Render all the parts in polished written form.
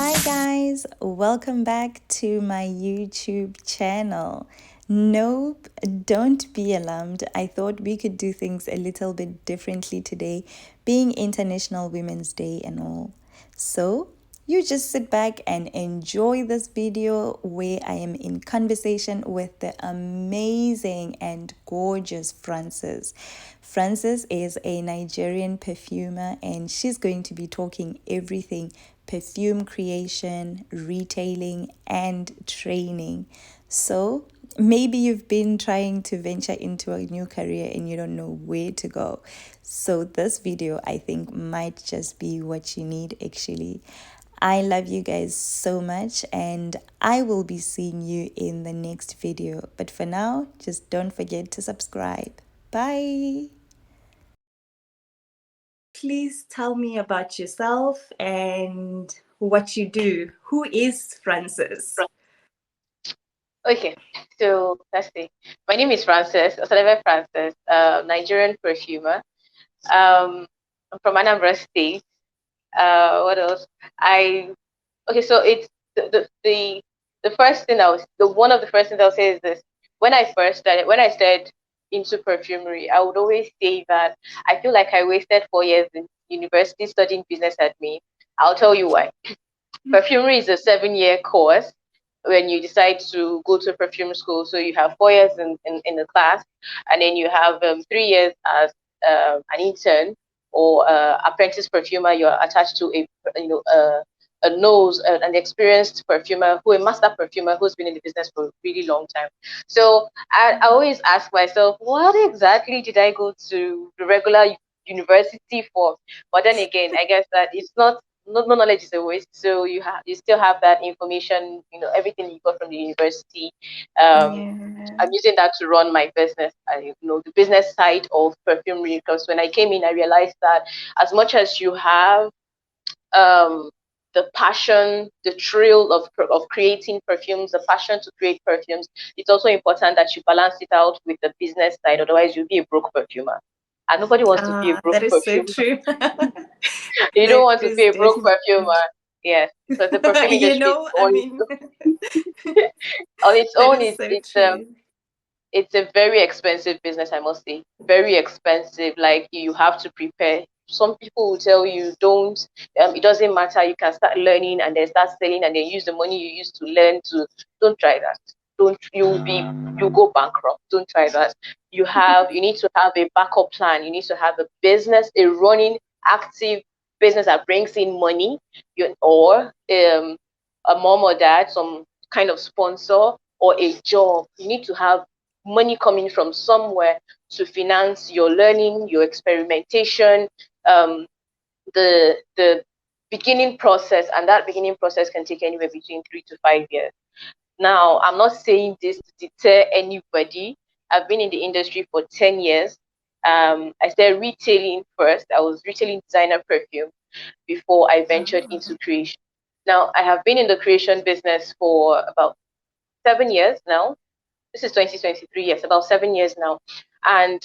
Hi guys, welcome back to my YouTube channel. Nope, don't be alarmed. I thought we could do things a little bit differently today, being International Women's Day and all. So, you just sit back and enjoy this video where I am in conversation with the amazing and gorgeous Frances. Frances is a Nigerian perfumer and she's going to be talking everything perfume creation, retailing, and training. So, maybe you've been trying to venture into a new career and you don't know where to go. So, this video I think might just be what you need actually. I love you guys so much and I will be seeing you in the next video. But for now, just don't forget to subscribe. Bye. Please tell me about yourself and what you do. Who is Frances? Okay, so let's see. My name is Frances, Osadebe Frances, Nigerian perfumer. I'm from Anambra State. What else? So it's the first thing one of the first things I'll say is this. When I started into perfumery, I would always say that I feel like I wasted 4 years in university studying business admin. I'll tell you why. Perfumery is a 7-year course when you decide to go to perfume school. So you have 4 years in the class, and then you have 3 years as an intern or apprentice perfumer. You're attached to an experienced perfumer a master perfumer who's been in the business for a really long time. So I always ask myself, what exactly did I go to the regular university for? But then again, I guess that it's not no knowledge is a waste. So you still have that information, everything you got from the university. I'm using that to run my business. The business side of perfumery, because when I came in, I realized that as much as you have the passion, the thrill of creating perfumes, the passion to create perfumes, it's also important that you balance it out with the business side. Otherwise, you'll be a broke perfumer. And nobody wants to be a broke That is so perfumer. true. You don't That want to be is a broke definitely perfumer. Yes, because the perfume you industry know, I mean, on its that own, is so it's true. it's a very expensive business, I must say. Very expensive. Like you have to prepare. Some people will tell you don't. It doesn't matter. You can start learning and then start selling and then use the money you used to learn to. Don't try that. Don't you go bankrupt. Don't try that. You need to have a backup plan. You need to have a business, a running active business that brings in money. Or a mom or dad, some kind of sponsor or a job. You need to have money coming from somewhere to finance your learning, your experimentation, um, the beginning process, and that beginning process can take anywhere between 3 to 5 years. Now, I'm not saying this to deter anybody. I've been in the industry for 10 years. I started retailing first. I was retailing designer perfume before I ventured into creation. Now, I have been in the creation business for about 7 years now. This is 2023, yes, about 7 years now. And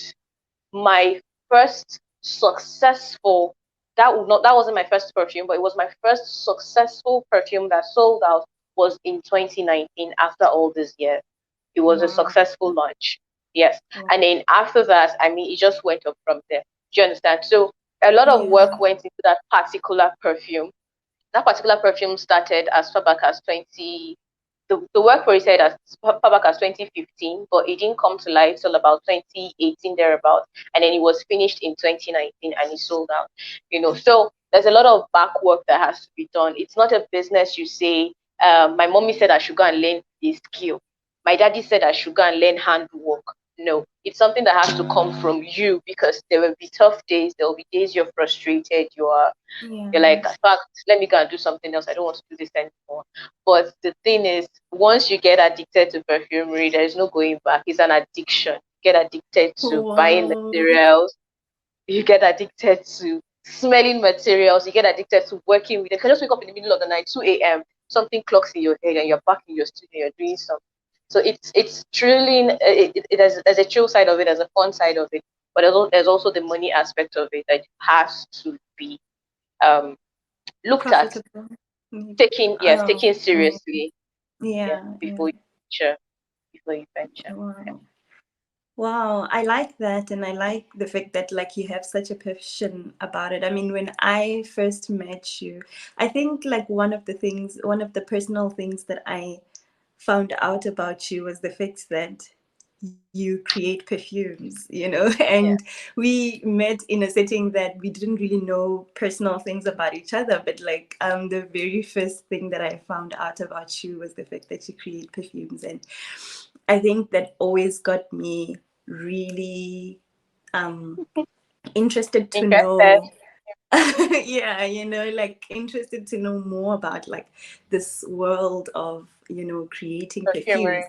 my first successful, that wasn't my first perfume, but it was my first successful perfume that sold out was in 2019 after all these years. It was a successful launch. Yes. And then after that, I mean, it just went up from there. Do you understand? So a lot of work went into that particular perfume. That particular perfume started as far back as the work for it said as far back as 2015, but it didn't come to life till about 2018 thereabout, and then it was finished in 2019 and it sold out. So there's a lot of back work that has to be done. It's not a business you say. My mommy said I should go and learn this skill. My daddy said I should go and learn handwork. No, it's something that has to come from you, because there will be tough days. There will be days you're frustrated. You're like, in fact, let me go and do something else. I don't want to do this anymore. But the thing is, once you get addicted to perfumery, there is no going back. It's an addiction. You get addicted to buying materials. You get addicted to smelling materials. You get addicted to working with it. You can just wake up in the middle of the night, 2 a.m., something clocks in your head and you're back in your studio, you're doing something. So it's truly, there's a chill side of it, there's a fun side of it, but there's also the money aspect of it that has to be looked at. Profitable. Mm. Taking, yes, taking Mm. seriously, yeah, Yeah, yeah. venture, before you venture. Wow. Wow, I like that, and I like the fact that like you have such a passion about it. I mean, when I first met you, I think like one of the personal things that I found out about you was the fact that you create perfumes, you know, and Yeah. we met in a setting that we didn't really know personal things about each other, but like the very first thing that I found out about you was the fact that you create perfumes, and I think that always got me really um interested to Interested. know. Yeah, you know, like interested to know more about like this world of, you know, creating perfumes. Perfumery.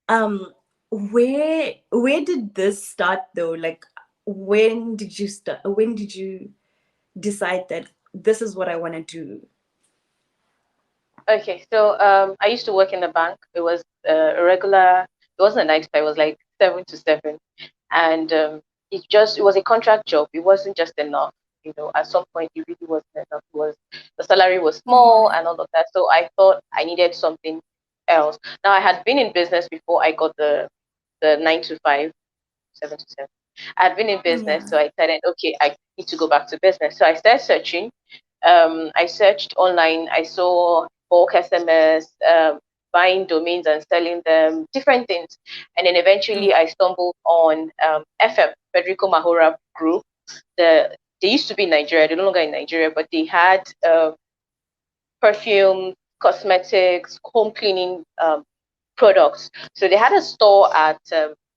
um where did this start though? Like when did you decide that this is what I want to do? Okay, so I used to work in the bank. It was a regular. It wasn't a night time. It was like 7 to 7, and it was a contract job. It wasn't just enough. At some point, it really wasn't enough. The salary was small Mm-hmm. and all of that. So I thought I needed something else. Now I had been in business before I got the 9 to 5, 7 to 7. I had been in business, Yeah, so I decided, okay, I need to go back to business. So I started searching. I searched online. I saw bulk SMS, buying domains and selling them, different things. And then eventually yeah, I stumbled on FM, Federico Mahora Group. They used to be in Nigeria, they're no longer in Nigeria, but they had perfume, cosmetics, home cleaning products. So they had a store at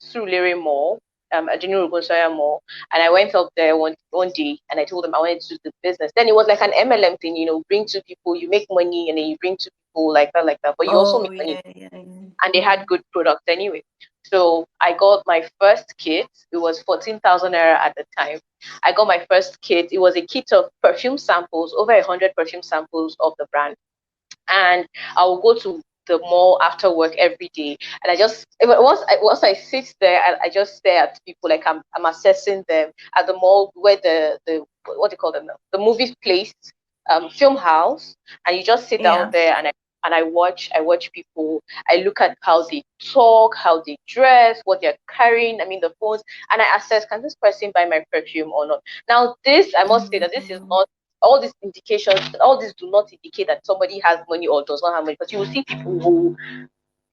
Surulere Mall, at the New Rugonsaya Mall, and I went up there one day and I told them I wanted to do the business. Then it was like an MLM thing, bring two people, you make money, and then you bring two people like that, but you also oh make money. yeah, yeah, yeah. And they Mm-hmm. had good products anyway. So I got my first kit. It was 14,000 naira at the time. I got my first kit. It was a kit of perfume samples, over 100 perfume samples of the brand, and I will go to the mall after work every day. And I just once I sit there, I just stare at people like I'm assessing them at the mall where the what do you call them now? The movie place, film house, and you just sit down Yeah. there and I watch people. I look at how they talk, how they dress, what they're carrying. I mean the phones, and I assess, can this person buy my perfume or not? Now this, I must say that this is Mm-hmm. not all these indications, all these do not indicate that somebody has money or does not have money. But you will see people who,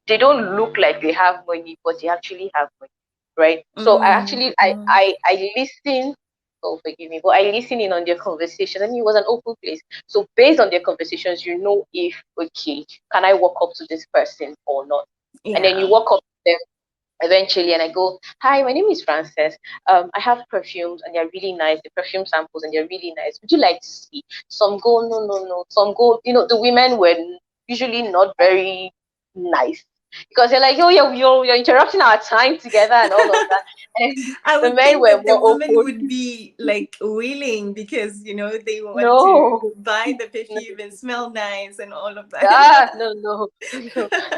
they don't look like they have money, but they actually have money, right? So I actually Mm-hmm. I listen. Oh, forgive me, but I listen in on their conversation, and it was an open place. So based on their conversations, you know if, okay, can I walk up to this person or not? And then you Yeah. walk up to them eventually, and I go, hi, my name is Frances. I have perfumes and they're really nice, the perfume samples, and they're really nice. Would you like to see? Some go, no, no, no. Some go, the women were usually not very nice, because they're like, oh, you're interrupting our time together and all of that. And I the would men think were that the more woman open. would be like willing because, you know, they want to No. buy the perfume and smell nice and all of No, that. no, no,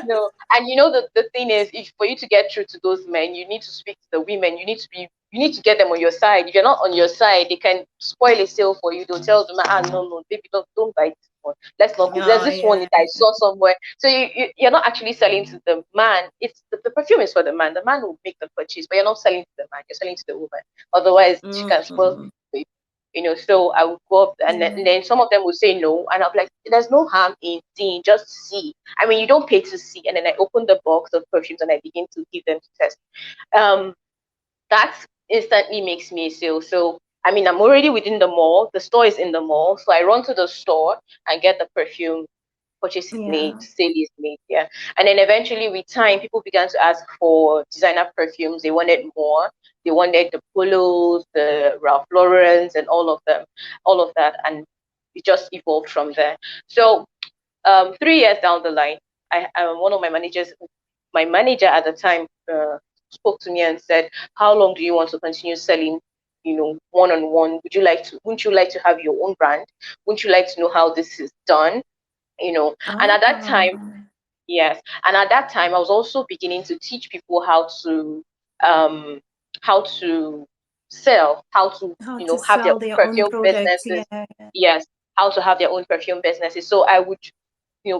no. And the thing is, if for you to get through to those men, you need to speak to the women. You need to get them on your side. If you're not on your side, they can spoil a sale for you. They'll tell them, no, no, baby, don't buy this one. Let's not go. There's Oh, this one yeah. that I saw somewhere. So you're not actually selling to the man. It's the perfume is for the man. The man will make the purchase, but you're not selling to the man. You're selling to the woman. Otherwise, she can spoil Mm-hmm. it. So I would go up, and Yeah. then some of them would say no, and I'm like, there's no harm in seeing, just see. I mean, you don't pay to see. And then I open the box of perfumes and I begin to give them to test. Um, that instantly makes me a sale. So I mean, I'm already within the mall. The store is in the mall, so I run to the store and get the perfume. Purchase is made, Yeah. sale is made, yeah. And then eventually, with time, people began to ask for designer perfumes. They wanted more. They wanted the Polos, the Ralph Laurens, and all of that, and it just evolved from there. So 3 years down the line, one of my manager at the time, spoke to me and said, "How long do you want to continue selling? One on one. Wouldn't you like to have your own brand? Wouldn't you like to know how this is done? And at that Ah, time, yes, and at that time I was also beginning to teach people um how to sell, how to how to have their sell their own perfume products. businesses. Yeah. Yes, how to have their own perfume businesses. So I would,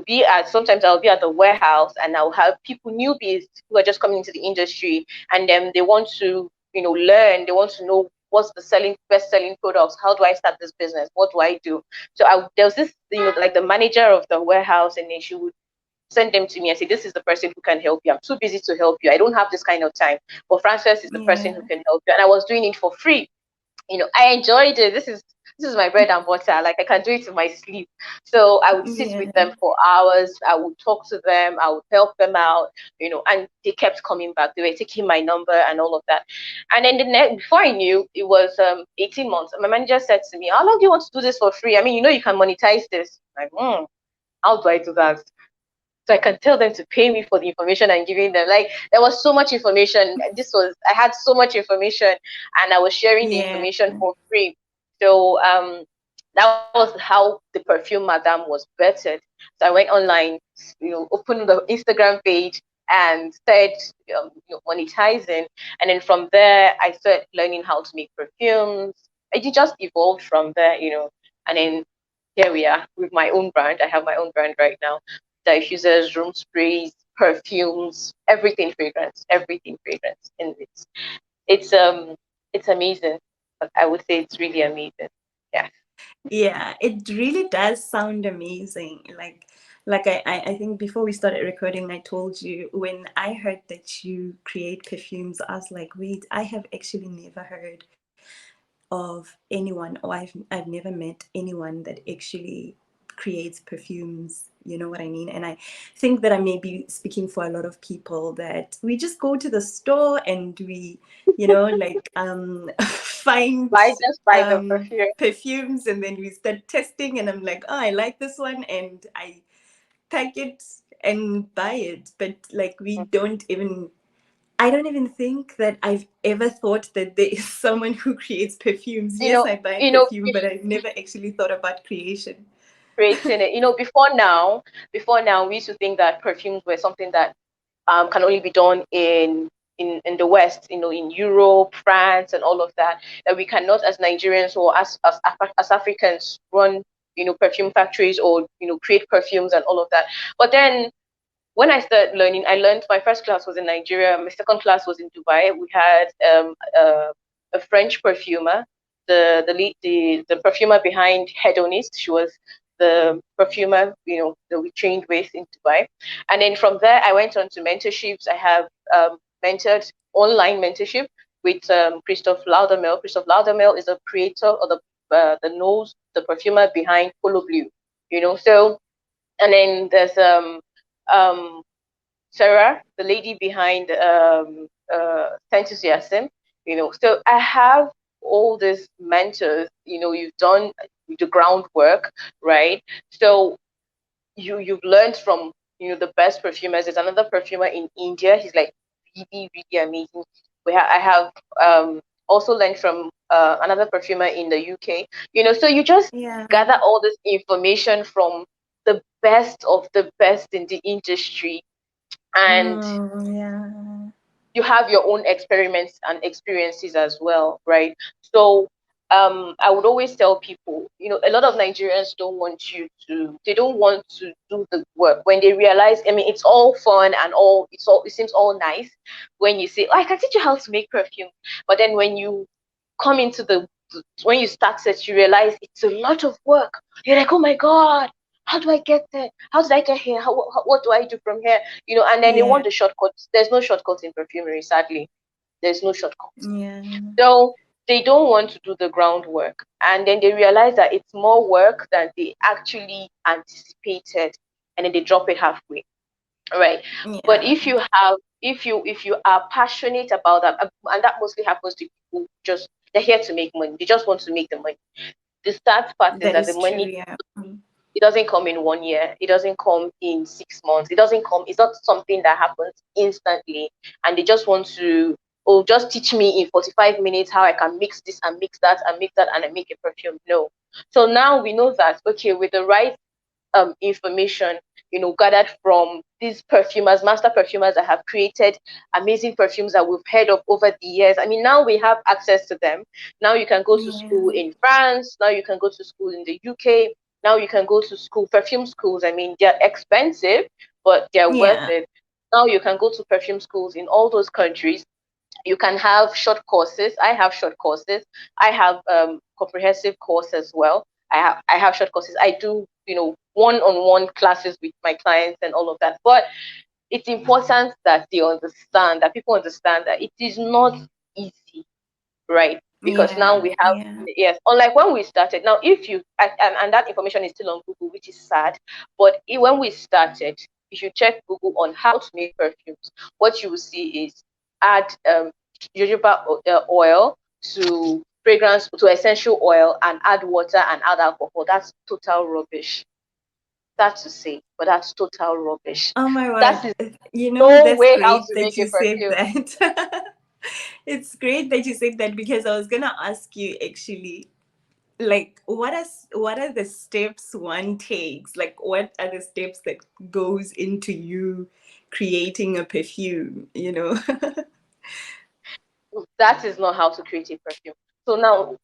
be at, sometimes I'll be at the warehouse and I'll have people, newbies who are just coming into the industry, and then they want to, learn, they want to know what's the best selling products, how do I start this business, what do I do. So there was this, like the manager of the warehouse, and then she would send them to me and say, this is the person who can help you. I'm too busy to help you. I don't have this kind of time. But Frances is the person Yeah. who can help you. And I was doing it for free. I enjoyed it. This is my bread and butter. Like, I can do it in my sleep. So I would sit with Yeah. them for hours. I would talk to them. I would help them out. And they kept coming back. They were taking my number and all of that. And then before I knew, it was 18 months. My manager said to me, "How long do you want to do this for free? I mean, you can monetize this." I'm like, how do I do that? So I can tell them to pay me for the information I'm giving them. Like, there was so much information. I had so much information, and I was sharing the Yeah. information for free. So that was how the Perfume Madam was bettered. So I went online, opened the Instagram page and started monetizing. And then from there, I started learning how to make perfumes. It just evolved from there. And then here we are with my own brand. I have my own brand right now: diffusers, room sprays, perfumes, everything fragrance, and it's it's amazing. I would say it's really amazing. Yeah. Yeah, it really does sound amazing. Like I think before we started recording, I told you when I heard that you create perfumes, I was like, wait, I have actually never heard of anyone, or I've never met anyone that actually creates perfumes. You know what I mean? And I think that I may be speaking for a lot of people that we just go to the store and we, find Buy the perfume. perfumes, and then we start testing, and I'm like, oh, I like this one, and I pack it and buy it. But like, I don't even think that I've ever thought that there is someone who creates perfumes. You Yes, know, I buy you know, perfume, but I've never actually thought about creation. creating it. Before now, we used to think that perfumes were something that can only be done in the West, in Europe, France, and all of that. That we cannot, as Nigerians or as Africans, run perfume factories, or create perfumes and all of that. But then when I started learning, I learned, my first class was in Nigeria. My second class was in Dubai. We had a French perfumer, the perfumer behind Hedonist. She was the perfumer, that we trained with in Dubai. And then from there, I went on to mentorships. I have mentored online mentorship with Christophe Laudermel. Christophe Laudermel is the creator, or the perfumer behind Polo Blue. So, and then there's um Sarah, the lady behind Enthusiasm. So I have all these mentors. You've done the groundwork, right? So you've learned from the best perfumers. There's another perfumer in India. He's like really really amazing. I have also learned from another perfumer in the UK. So you just Yeah. gather all this information from the best of the best in the industry, and Yeah. you have your own experiments and experiences as well, right? So I would always tell people, a lot of Nigerians they don't want to do the work when they realize, I mean, it's all fun and it seems all nice when you say, oh, I can teach you how to make perfume. But then when you come into when you start it, you realize it's a lot of work. You're like, oh my God, how do I get there? How did I get here? What do I do from here? And then they want Yeah. the shortcuts. There's no shortcuts in perfumery, sadly. There's no shortcuts. Yeah. So they don't want to do the groundwork. And then they realize that it's more work than they actually anticipated. And then they drop it halfway. Right. But Yeah. if you are passionate about that, and that mostly happens to people who just, they're here to make money. They just want to make the money. The sad part is That that the is true. money, Yeah. it doesn't come in 1 year. It doesn't come in 6 months. It doesn't come. It's not something that happens instantly. And they just want to, oh, just teach me in 45 minutes how I can mix this and mix that and mix that and I make a perfume. No. So now we know that, okay, with the right information, gathered from these perfumers, master perfumers that have created amazing perfumes that we've heard of over the years. I mean, now we have access to them. Now you can go to Yeah. school in France. Now you can go to school in the UK. Now you can go to school, perfume schools. I mean, they're expensive, but they're worth Yeah. it. Now you can go to perfume schools in all those countries. You can have short courses. I have short courses. I have comprehensive course as well. I have short courses. I do, one-on-one classes with my clients and all of that. But it's important that they understand, that people understand that it is not easy, right? Because now Yeah. we have, Yeah. yes, unlike when we started. Now, if you and that information is still on Google, which is sad, but when we started, if you check Google on how to make perfumes, what you will see is add jojoba oil to fragrance, to essential oil, and add water and add alcohol. That's total rubbish. That's to say, but that's total rubbish. Oh my That word. is no That's way how great to that make a you said perfume. that. It's great that you said that because I was gonna ask you actually, like, what are the steps one takes? Like, what are the steps that goes into you creating a perfume, you know? That is not how to create a perfume. So now,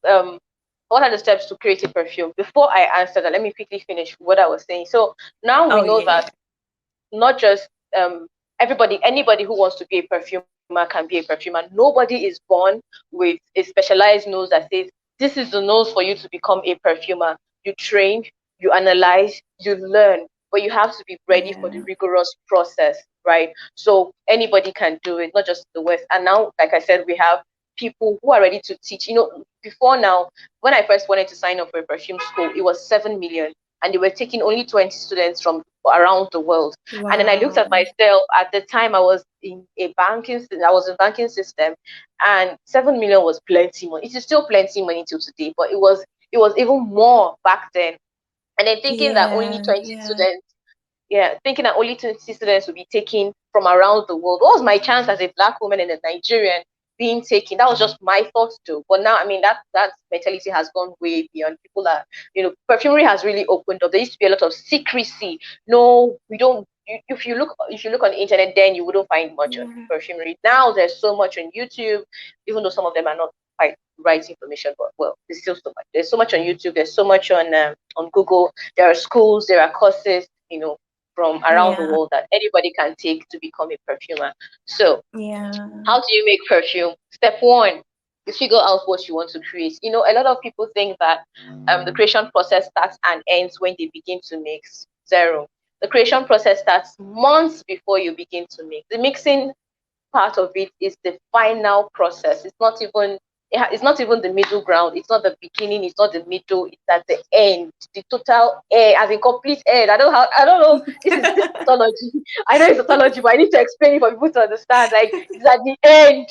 what are the steps to create a perfume? Before I answer that, let me quickly finish what I was saying. So now we Oh know yeah, that yeah. not just anybody who wants to be a perfumer can be a perfumer. Nobody is born with a specialized nose that says this is the nose for you to become a perfumer. You train, you analyze, you learn, but you have to be ready for the Yeah. rigorous process, right? So anybody can do it, not just the West. And now, like I said, we have people who are ready to teach. Before now, when I first wanted to sign up for a perfume school, it was 7 million, and they were taking only 20 students from around the world. And then I looked at Wow. myself. At the time, I was in banking system, and 7 million was plenty money. It is still plenty money till today, but it was even more back then. And then thinking that only Yeah, 20 yeah, students, yeah, thinking that only 20 students would be taken from around the world. What was my chance as a black woman and a Nigerian being taken? That was just my thoughts too. But now, I mean, that mentality has gone way beyond. People are, perfumery has really opened up. There used to be a lot of secrecy. No, we don't. If you look on the internet, then you wouldn't find much on yeah, perfumery. Now there's so much on YouTube, even though some of them are not quite right information, but well, there's still so much. There's so much on YouTube. There's so much on Google. There are schools. There are courses. From around the yeah, world that anybody can take to become a perfumer. So, yeah, how do you make perfume? Step one, you figure out what you want to create. A lot of people think that the creation process starts and ends when they begin to mix. Zero. The creation process starts months before you begin to mix. The mixing part of it is the final process. It's not even the middle ground. It's not the beginning. It's not the middle. It's at the end. The total air, as in complete end. I don't know. This is tautology. I know it's tautology, but I need to explain it for people to understand. Like it's at the end.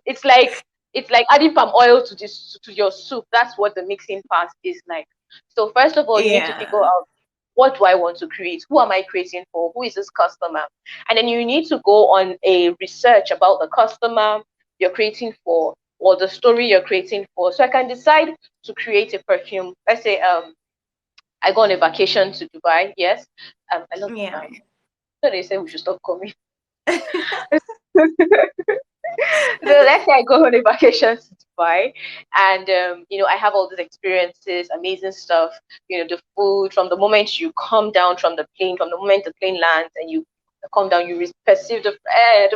It's like adding palm oil to this to your soup. That's what the mixing part is like. So first of all, you need to figure yeah, out, what do I want to create? Who am I creating for? Who is this customer? And then you need to go on a research about the customer you're creating for, or the story you're creating for. So I can decide to create a perfume. Let's say I go on a vacation to Dubai. Yes, I love yeah. Dubai. So they say we should stop coming. So let's say I go on a vacation to Dubai, and I have all these experiences, amazing stuff. The food, from the moment you come down from the plane, from the moment the plane lands and you come down, you perceive the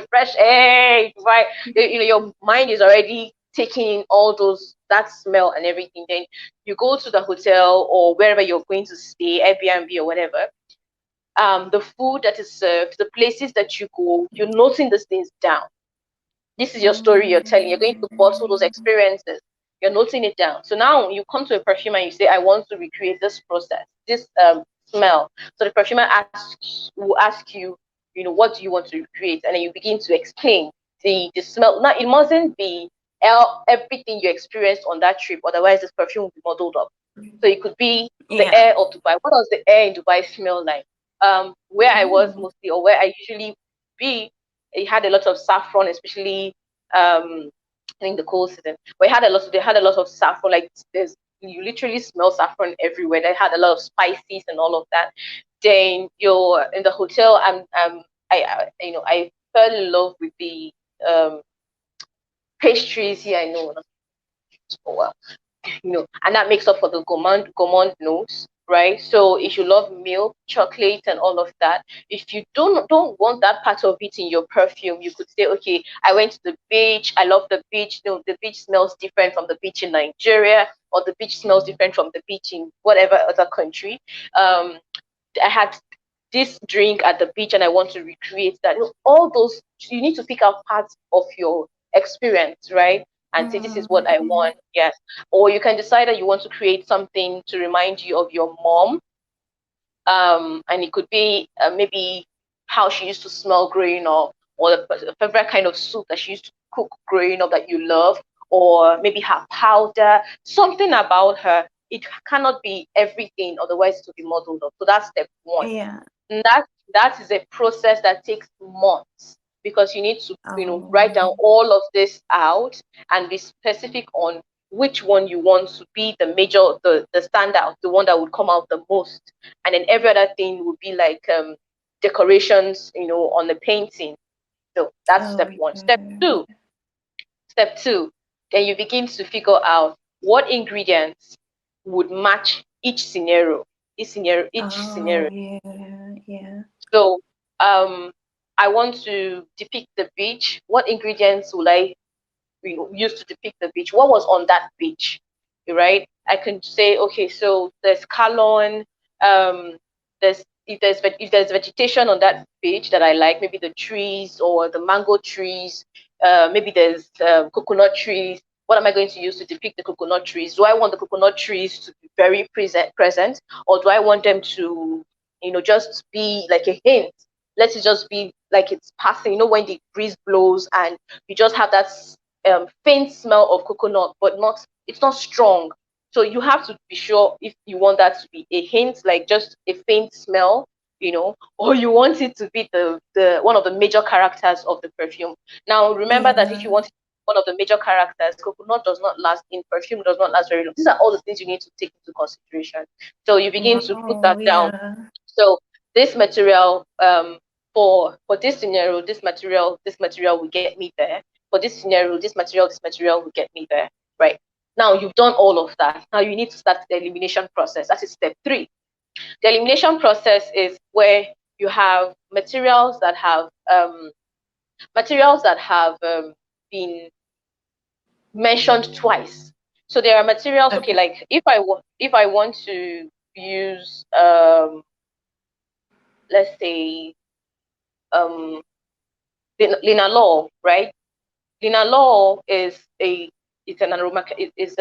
fresh air, right? Your mind is already taking in all those, that smell and everything. Then you go to the hotel or wherever you're going to stay, Airbnb or whatever. The food that is served, the places that you go, you're noting these things down. This is your story you're telling. You're going to bottle those Mm, experiences. You're noting it down. So now you come to a perfumer and you say, I want to recreate this process, this smell. So the perfumer will ask you, what do you want to recreate? And then you begin to explain the smell. Now, it mustn't be everything you experienced on that trip, otherwise, this perfume will be muddled up. So it could be the yeah. air of Dubai. What does the air in Dubai smell like? Where I was Oh, mostly, or where I usually be, it had a lot of saffron, especially I think the cold season. But they had a lot of saffron. Like you literally smell saffron everywhere. They had a lot of spices and all of that. Then you're in the hotel. I fell in love with the um pastries here. I know, oh, well, and that makes up for the gourmand nose. right? So if you love milk, chocolate, and all of that, if you don't want that part of it in your perfume, you could say, okay, I went to the beach, I love the beach. No, the beach smells different from the beach in Nigeria, or the beach smells different from the beach in whatever other country. Um, I had this drink at the beach and I want to recreate that. You know, all those, you need to pick out parts of your experience, right? And say, this is what I Yeah. want. Yes. Or you can decide that you want to create something to remind you of your mom. And it could be maybe how she used to smell growing up, or the favorite kind of soup that she used to cook growing up that you love, or maybe her powder, something about her. It cannot be everything, otherwise it will be modeled up. So that's step one. Yeah. And that is a process that takes months, because you need to, write down Oh. all of this out and be specific on which one you want to be the major, the standout, the one that would come out the most. And then every other thing would be like decorations, on the painting. So that's Oh, step one. Step yeah. two, step two, then you begin to figure out what ingredients would match each Oh, scenario. yeah. Yeah. So um, I want to depict the beach. What ingredients will I use to depict the beach? What was on that beach, right? I can say, okay, so there's Kalon, there's if there's vegetation on that beach that I like, maybe the trees or the mango trees, maybe there's coconut trees. What am I going to use to depict the coconut trees? Do I want the coconut trees to be very present, or do I want them to, just be like a hint? Let it just be like it's passing. When the breeze blows and you just have that faint smell of coconut, but it's not strong. So you have to be sure if you want that to be a hint, like just a faint smell, or you want it to be the one of the major characters of the perfume. Now remember that if you Yeah. want one of the major characters, coconut does not last in perfume, does not last very long. These are all the things you need to take into consideration. So you begin to put Wow. that down. Yeah. So this material, for this scenario, this material will get me there. For this scenario, this material will get me there. Right. Now you've done all of that. Now you need to start the elimination process. That is step three. The elimination process is where you have materials that have been mentioned twice. So there are materials. Okay, Okay. like if I want to use let's say um linalool, right? Linalool it's an aroma, is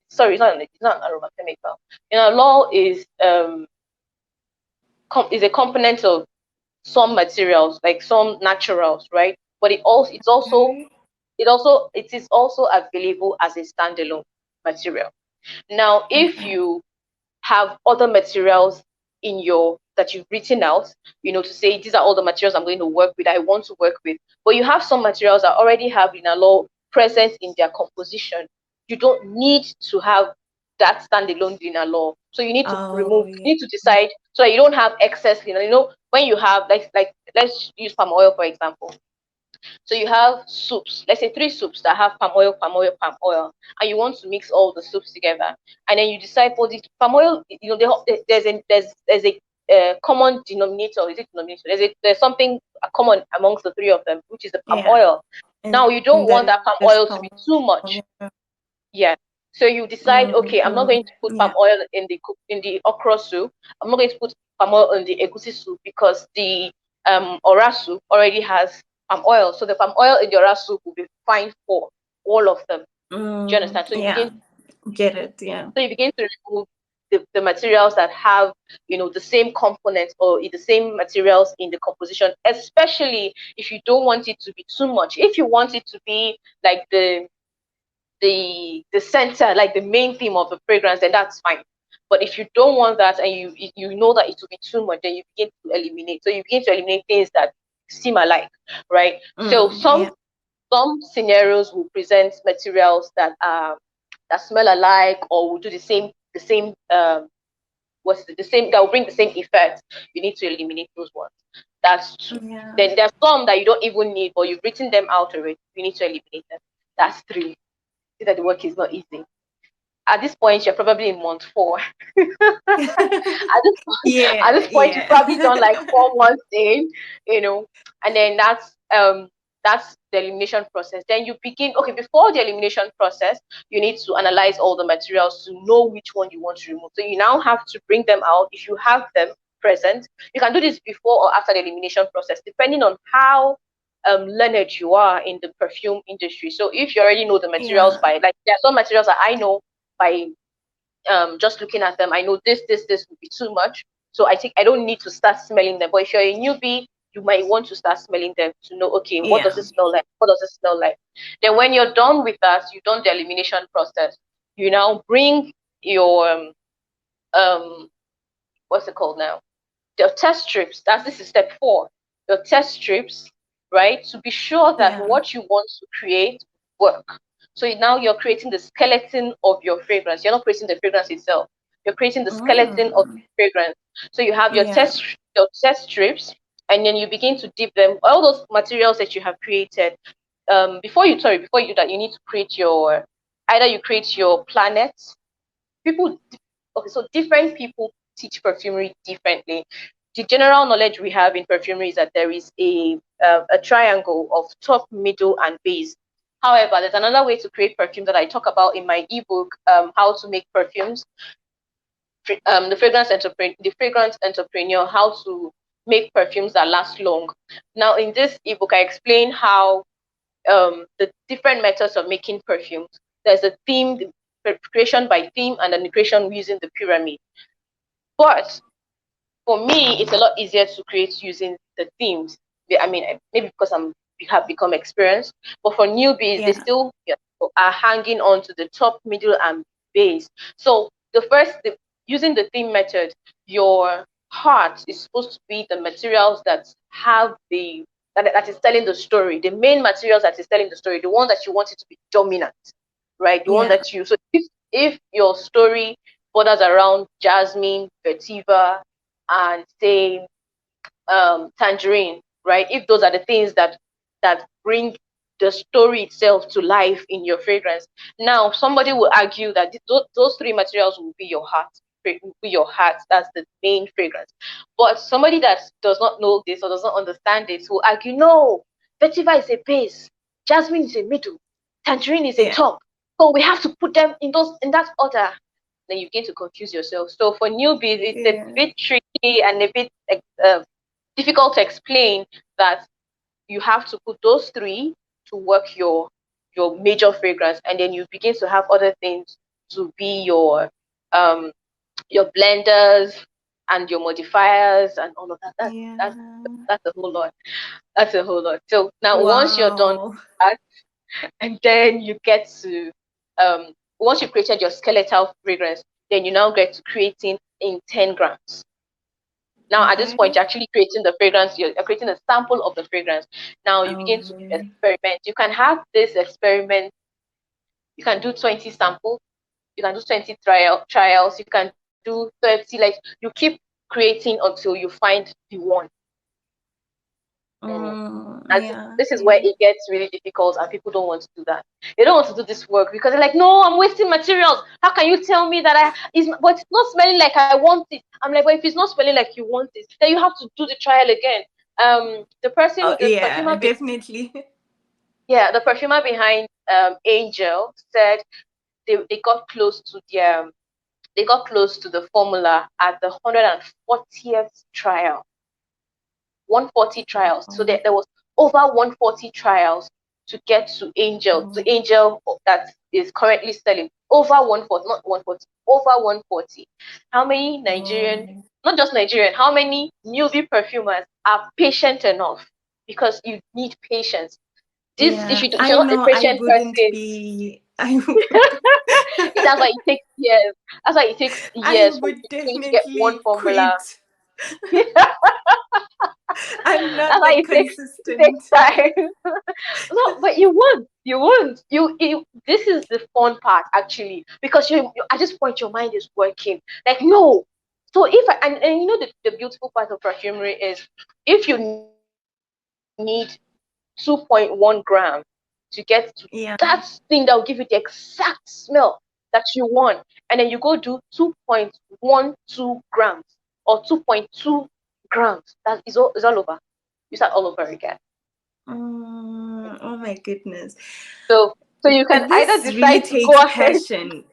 sorry, it's not an aroma chemical. Linalool is a component of some materials, like some naturals, right? But Okay. it is also available as a standalone material. Now, if Okay. you have other materials in your that you've written out, to say these are all the materials I'm going to work with, I want to work with, but you have some materials that already have linalool present in their composition. You don't need to have that standalone linalool. So Oh, you yeah. need to decide so that you don't have excess linalool. When you have like let's use palm oil for example. So you have soups, let's say three soups that have palm oil, and you want to mix all the soups together. And then you decide for the palm oil, there's a common denominator. Is it denominator? There's something common amongst the three of them, which is the palm Yeah. oil. Now you don't And want that that palm is oil to be palm too oil. much. Yeah. Yeah. So you decide, okay, I'm not going to put palm Yeah. oil in the okra soup. I'm not going to put palm oil in the egusi soup because the ora soup already has palm oil. So the palm oil in the ora soup will be fine for all of them. Do you understand? Yeah. Get it. Yeah. So you begin to remove the materials that have the same components or the same materials in the composition, especially if you don't want it to be too much. If you want it to be like the center, like the main theme of the fragrance, then that's fine. But if you don't want that and you know that it will be too much, then you begin to eliminate. So you begin to eliminate things that seem alike, right? So Yeah. some scenarios will present materials that smell alike or will do the same what's the same that will bring the same effect. You need to eliminate those ones. That's two. Yeah. Then there's some that you don't even need, but you've written them out already. You need to eliminate them. That's three. See that the work is not easy. at this point you're probably in month 4. At Yeah, this point you've yeah. probably done like 4 months in, you know, and then that's the elimination process. Then you begin, okay, before the elimination process, you need to analyze all the materials to know which one you want to remove. So you now have to bring them out if you have them present. You can do this before or after the elimination process, depending on how learned you are in the perfume industry. So if you already know the materials Yeah. by, like, there are some materials that I know by just looking at them, I know this would be too much. So I think I don't need to start smelling them. But if you're a newbie, you might want to start smelling them to know, okay, what does Yeah. it smell like? What does it smell like? Then when you're done with that, you've done the elimination process. You now bring your what's it called now? Your test strips. This is step 4. Your test strips, right? To be sure that Yeah. what you want to create work. So now you're creating the skeleton of your fragrance. You're not creating the fragrance itself. You're creating the skeleton of Mm. the fragrance. So you have Yeah. your test strips, and then you begin to dip them. All those materials that you have created. Before you do that, you need to create your, either you create your planet. People, okay, so different people teach perfumery differently. The general knowledge we have in perfumery is that there is a triangle of top, middle, and base. However, there's another way to create perfume that I talk about in my ebook, How to Make Perfumes, the fragrance entrepreneur, how to make perfumes that last long. Now, in this ebook, I explain how the different methods of making perfumes. There's a theme, the creation by theme, and then the creation using the pyramid. But for me, it's a lot easier to create using the themes. I mean, maybe because have become experienced, but for newbies, they Yeah. still are hanging on to the top, middle, and base. So using the theme method, your heart is supposed to be the materials that have that is telling the story, the main materials that is telling the story, the one that you want it to be dominant, right? The one Yeah. that you, so if your story borders around jasmine, vetiver, and say tangerine, right? If those are the things that bring the story itself to life in your fragrance, now somebody will argue that those 3 materials will be your heart. Will be your heart. That's the main fragrance. But somebody that does not know this or does not understand this will argue, no, vetiver is a base, jasmine is a middle, tangerine is a Yeah. top. So we have to put them in that order. Then you begin to confuse yourself. So for newbies, it's a Yeah. bit tricky and a bit difficult to explain that you have to put those 3 to work your major fragrance, and then you begin to have other things to be um your blenders and your modifiers and all of that. Yeah. That's a whole lot. That's a whole lot. So now once you're done Wow. with that, and then you get to once you've created your skeletal fragrance, then you now get to creating in 10 grams. Now, at this point, Okay. you're actually creating the fragrance, you're creating a sample of the fragrance. Now, you begin to Oh. experiment. You can have this experiment, you can do 20 samples, you can do 20 trials, you can do 30, like you keep creating until you find the one. And as Yeah. this is where Yeah. it gets really difficult, and people don't want to do that. They don't want to do this work because they're like, no, I'm wasting materials. How can you tell me that but it's not smelling like I want it? I'm like, well, if it's not smelling like you want it, then you have to do the trial again. Oh, The yeah. perfumer, Definitely. yeah, the perfumer behind Angel said they got close to the formula at the 140th trial. 140 trials. So Oh. there was over 140 trials to get to Oh. Angel that is currently selling over 140, not 140, over 140. How many Nigerian, Oh. not just Nigerian, how many newbie perfumers are patient enough? Because you need patience. This, Yeah. if I you're not a know I patient wouldn't person, be. I would. that's why it takes years. That's why it takes I years for would you to get one definitely formula. quit. I'm That's not why that it takes consistent. time. No, but you won't. This is the fun part actually, because you at this point your mind is working. Like no. So if I, and you know the beautiful part of perfumery is if you need 2.1 gram to get to Yeah. that thing that will give you the exact smell. that you want, and then you go do 2.12 grams or 2.2 grams. That is all over. You start all over again. Oh my goodness. So you can either This really decide to go takes ahead. passion.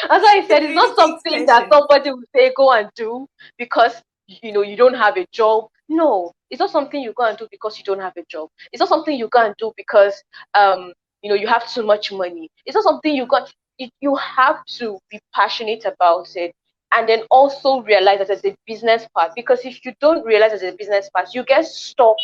As I It said, it's really not takes something that passion. somebody will say go and do because you don't have a job. No, it's not something you go and do because you don't have a job. It's not something you go and do because um you have too much money. It's not something you have to be passionate about it, and then also realize that there's a business part, because if you don't realize there's a business part, you get stuck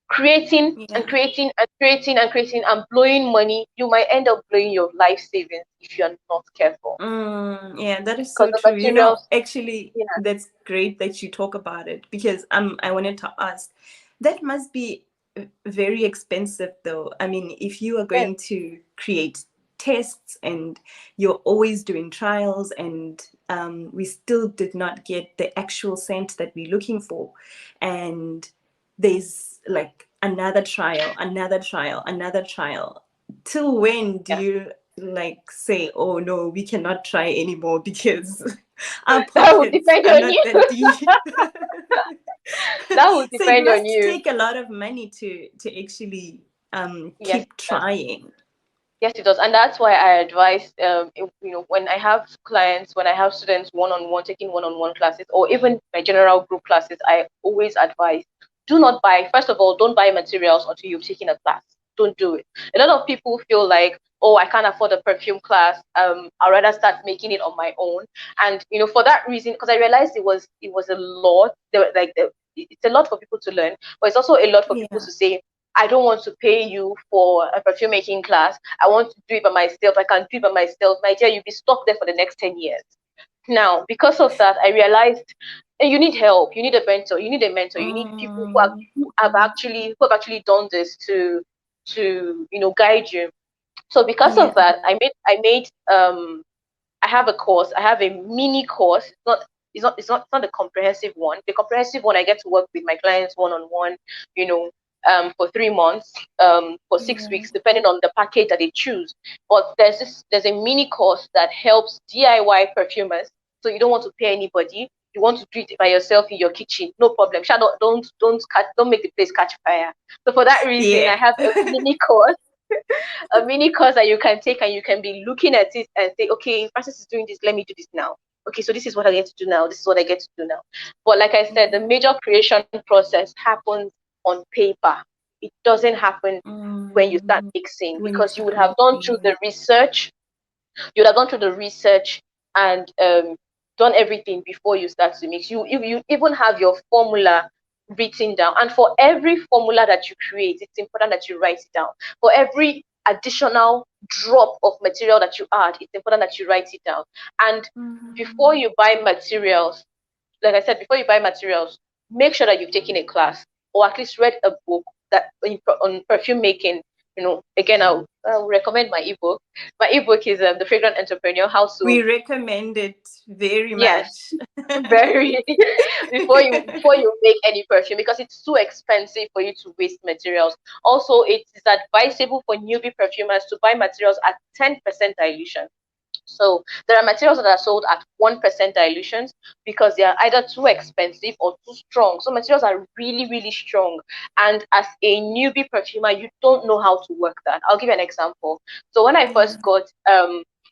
creating and Yeah. creating and creating and creating and blowing money. You might end up blowing your life savings if you're not careful, Yeah, that is because so the true. materials. Actually, Yeah. that's great that you talk about it, because I wanted to ask, that must be very expensive though. I mean, if you are Yes. going to create tests and you're always doing trials, and we still did not get the actual scent that we're looking for, and there's like another trial, another trial, another trial. Till when do Yeah. you like say, oh no, we cannot try anymore because our That will pockets depend are on not you. that deep? That will So it depend on must you. take a lot of money to actually Yes, keep it does. trying. Yes, it does. And that's why I advise, when I have clients, when I have students one-on-one, taking one-on-one classes, or even my general group classes, I always advise, do not buy, first of all, don't buy materials until you've taken a class. Don't do it. A lot of people feel like, oh, I can't afford a perfume class. I'd rather start making it on my own. And, for that reason, because I realized it was a lot, it's a lot for people to learn, but it's also a lot for people Yeah. to say, I don't want to pay you for a perfume making class. I want to do it by myself. I can do it by myself. My dear, you'll be stuck there for the next 10 years. Now, because of that, I realized you need help. You need a mentor. You need a mentor. You need people who, Mm, have actually done this to guide you. So because yeah. of that, I have a course. I have a mini course. It's not a comprehensive one. The comprehensive one, I get to work with my clients one on one, you know, for 3 months, for six Yeah. weeks, depending on the package that they choose. But there's a mini course that helps DIY perfumers. So you don't want to pay anybody. You want to do it by yourself in your kitchen, no problem. Sha, don't make the place catch fire. So for that reason, Yeah. I have a mini course, a mini course that you can take, and you can be looking at it and say, okay, Francis is doing this, let me do this now. Okay, so this is what I get to do now. This is what I get to do now. But like I said, the major creation process happens on paper. It doesn't happen when you start Mm, mixing, when you because you start would have gone through making. the research. You would have gone through the research and done everything before you start to mix. You even have your formula written down. And for every formula that you create, it's important that you write it down. For every additional drop of material that you add, it's important that you write it down. And before Mm, you buy materials, like I said, before you buy materials, make sure that you've taken a class or at least read a book on perfume making. Again, I'll recommend my ebook. My ebook is The Fragrant Entrepreneur: How we to. recommend it very Yes, much. very before you make any perfume, because it's too expensive for you to waste materials. Also, it is advisable for newbie perfumers to buy materials at 10% dilution. So there are materials that are sold at 1% dilutions because they are either too expensive or too strong. So materials are really, really strong. And as a newbie perfumer, you don't know how to work that. I'll give you an example. So when I Yeah. first got,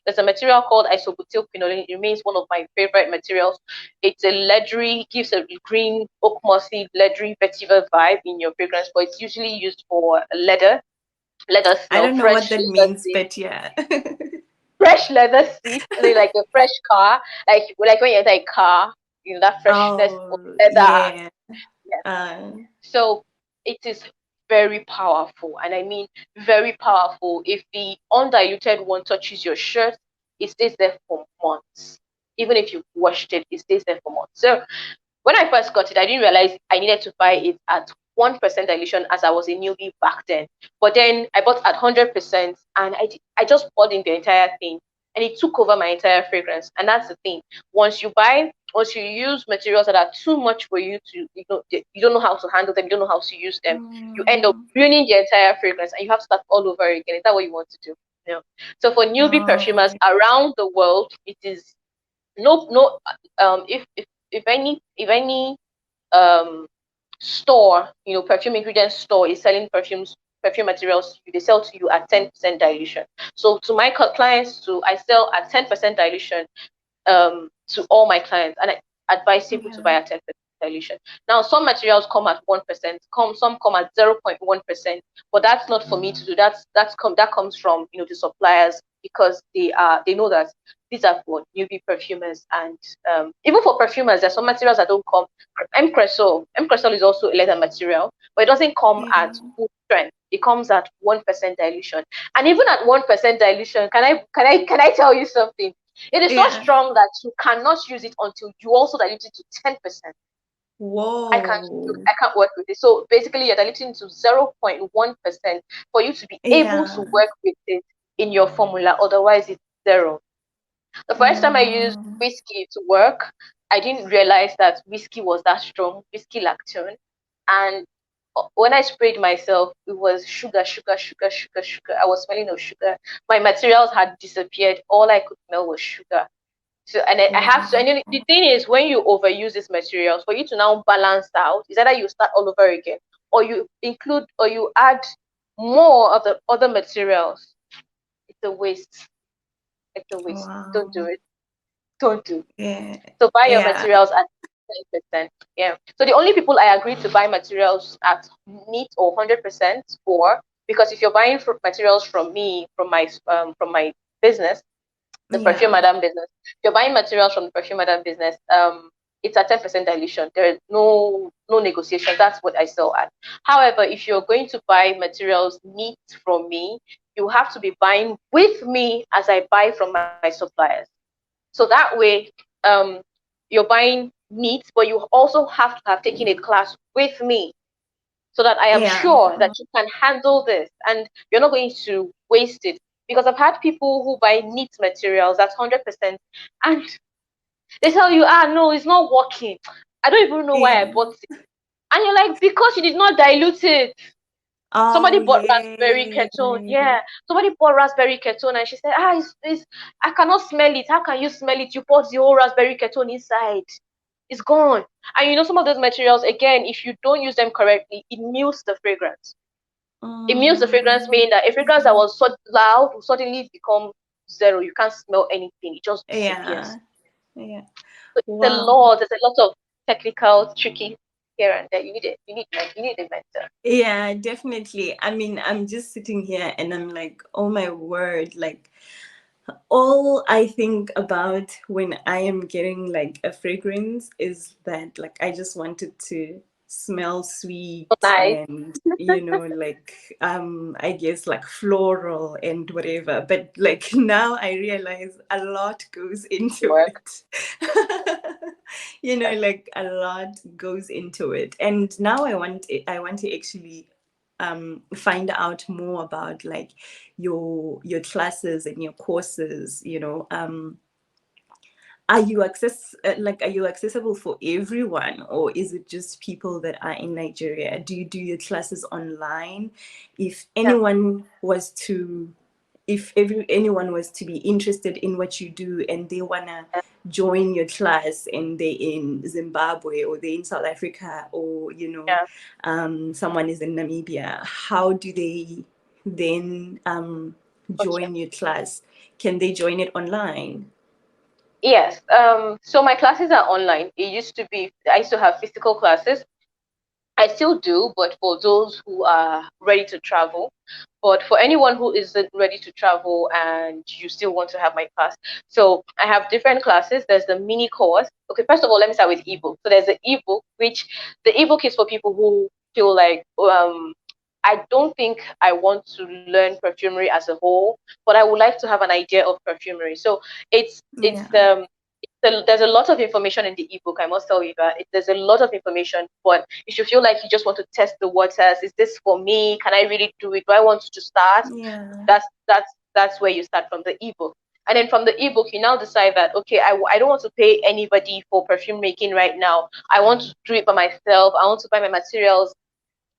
there's a material called isobutyl quinoline. It remains one of my favorite materials. It's a leathery, gives a green, oak mossy, leathery vetiver vibe in your fragrance, but it's usually used for leather I smell, don't know what fresh that leather means, seat, but yeah. fresh leather seat, like a fresh car, like when you enter a car, that freshness of Oh, leather. yeah. Yes. Uh, So it is very powerful, and I mean very powerful. If the undiluted one touches your shirt, it stays there for months. Even if you washed it, it stays there for months. So when I first got it, I didn't realize I needed to buy it at 1% dilution, as I was a newbie back then. But then I bought at 100%, and I just poured in the entire thing, and it took over my entire fragrance. And that's the thing. Once you use materials that are too much for you to, you don't know how to handle them, you don't know how to use them, you end up mm, ruining the entire fragrance, and you have to start all over again. Is that what you want to do? No. So for newbie perfumers Oh, around the world, it is no if any um store, perfume ingredient store is selling perfume materials, they sell to you at 10% dilution. So to my clients, I sell at 10% dilution to all my clients, and I advise people to buy yeah, at 10% dilution. Now, some materials come at 1%, some come at 0.1%, but that's not for me to do. That comes from the suppliers, because they know that these are for newbie perfumers, and even for perfumers, there's some materials that don't come. M Cresol is also a leather material, but it doesn't come yeah, at full strength. It comes at 1% dilution, and even at 1% dilution, can I tell you something? It is so yeah. strong that you cannot use it until you also dilute it to 10%. I can't do Whoa. I can't work with it. So basically you're diluting to 0.1% for you to be able to Yeah. work with it in your formula. Otherwise it's zero. The first time I used Mm, whiskey to work, I didn't realize that whiskey was that strong, whiskey lactone. And when I sprayed myself, it was sugar, sugar, sugar, sugar, sugar. I was smelling of sugar. My materials had disappeared. All I could smell was sugar. So, and I have to, wow. and the thing is, when you overuse these materials, for you to now balance out, is either you start all over again, or you include, or you add more of the other materials. It's a waste. It's a waste. Don't do Wow. it. Don't do. Yeah. So buy your Yeah. materials at 10%. Yeah. So the only people I agree to buy materials at neat or 100% for, because if you're buying materials from me, from my business, the Perfume Yeah. Madam business. If you're buying materials from the Perfume Madam business, it's a 10% dilution. There is no negotiation. That's what I sell at. However, if you're going to buy materials neat from me, you have to be buying with me as I buy from my suppliers. So that way, um, you're buying neat, but you also have to have taken a class with me, so that I am Yeah. sure that you can handle this and you're not going to waste it. Because I've had people who buy neat materials that's 100%, and they tell you, no, it's not working. I don't even know why I Yeah. bought it. And you're like, because you did not dilute it. Oh, Somebody bought raspberry yeah. ketone. Yeah. Somebody bought raspberry ketone and she said, I cannot smell it. How can you smell it? You bought the whole raspberry ketone inside. It's gone. And some of those materials, again, if you don't use them correctly, it mutes the fragrance. It mutes the fragrance, Mm, meaning that a fragrance that was so loud will suddenly become zero. You can't smell anything. It just disappears. yeah. Yeah. So it's a Wow. lot. There's a lot of technical, tricky here and there. You need it. You need a mentor. Yeah, definitely. I mean, I'm just sitting here and I'm like, oh my word, like all I think about when I am getting like a fragrance is that like I just wanted to smell So sweet nice and like I guess like floral and whatever, but like now I realize a lot goes into work. it. Like a lot goes into it, and now I want to actually find out more about like your classes and your courses. Are you accessible for everyone, or is it just people that are in Nigeria? Do you do your classes online? If Yeah. anyone was to if anyone was to be interested in what you do and they wanna join your class and they're in Zimbabwe or they're in South Africa, or Yeah. someone is in Namibia, how do they then Okay. join your class? Can they join it online? Yes. So my classes are online. I used to have physical classes. I still do, but for those who are ready to travel. But for anyone who isn't ready to travel and you still want to have my class, so I have different classes. There's the mini course. Okay, first of all, let me start with ebook. So there's the ebook, which the ebook is for people who feel like I don't think I want to learn perfumery as a whole, but I would like to have an idea of perfumery. So it's it's Yeah. um there's a lot of information in the ebook. I must tell you that there's a lot of information, but if you feel like you just want to test the waters, is this for me? Can I really do it? Do I want to start? Yeah. That's where you start from the ebook. And then from the ebook, you now decide that, okay, I don't want to pay anybody for perfume making right now. I want to do it by myself. I want to buy my materials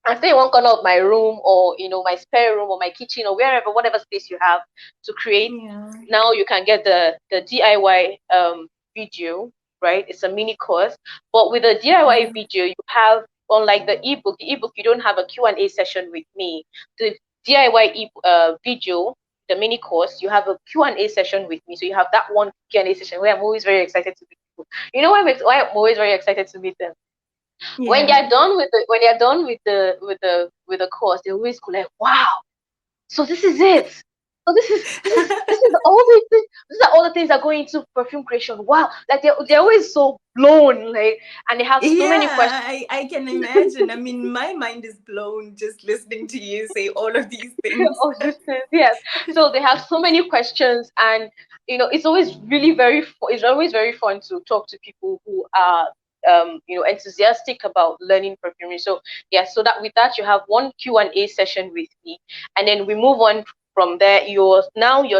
I stay in one corner of my room, or my spare room or my kitchen or wherever, whatever space you have to create. Yeah. Now you can get the DIY video, right? It's a mini course, but with the DIY video, you have, unlike the ebook, you don't have a Q&A session with me. The DIY video, the mini course, you have a Q&A session with me. So you have that one Q&A session where I'm always very excited to meet people. You know why I'm always very excited to meet them? When Yeah. they're done with the course, they always go like, wow, so this is it. So this is all the things. These are all the things that go into perfume creation. Wow, like they're always so blown, like, and they have so many questions. Yeah, I can imagine. I mean, my mind is blown just listening to you say all of these things. All these things, yes. So they have so many questions, and it's always really it's always very fun to talk to people who are enthusiastic about learning perfumery. So yeah, so that with that you have one Q&A session with me, and then we move on from there. You're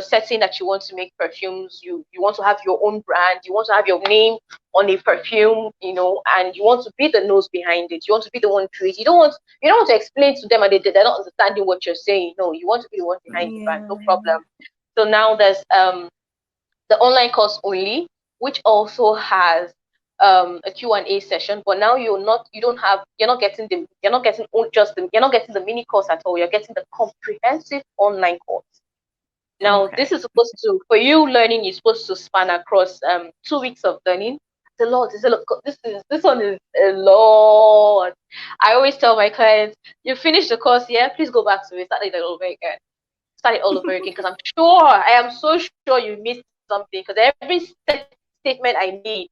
setting that you want to make perfumes. You want to have your own brand. You want to have your name on a perfume, and you want to be the nose behind it. You want to be the one to it. You don't want to explain to them and they're not understanding what you're saying. No, you want to be the one behind the brand. No Yeah. problem. So now there's the online course only, which also has a Q&A session. But now you're not getting the mini course at all. You're getting the comprehensive online course. Now, this Okay. is supposed to, for you, learning is supposed to span across 2 weeks of learning. It's a lot. It's a lot. This one is a lot. I always tell my clients, you finish the course, yeah, please go back to it, start it all over again. Start it all over again, because I am so sure you missed something, because every statement I made